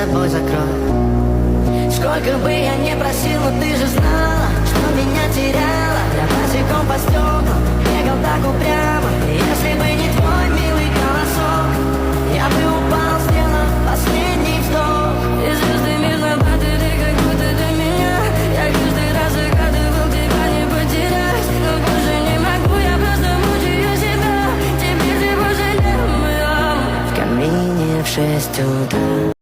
собой закрой. Сколько бы я ни просил, но ты же знала, что меня теряла. Я босиком по стеклам бегал так упрямо. Если бы не твой милый голосок, я бы упал, сделав последний вздох. И звезды между падали, как будто до меня. Я каждый раз загадывал тебя не потерять, но больше не могу, я просто мучаю себя. Теперь ты пожалел моем. В камине в 6 утра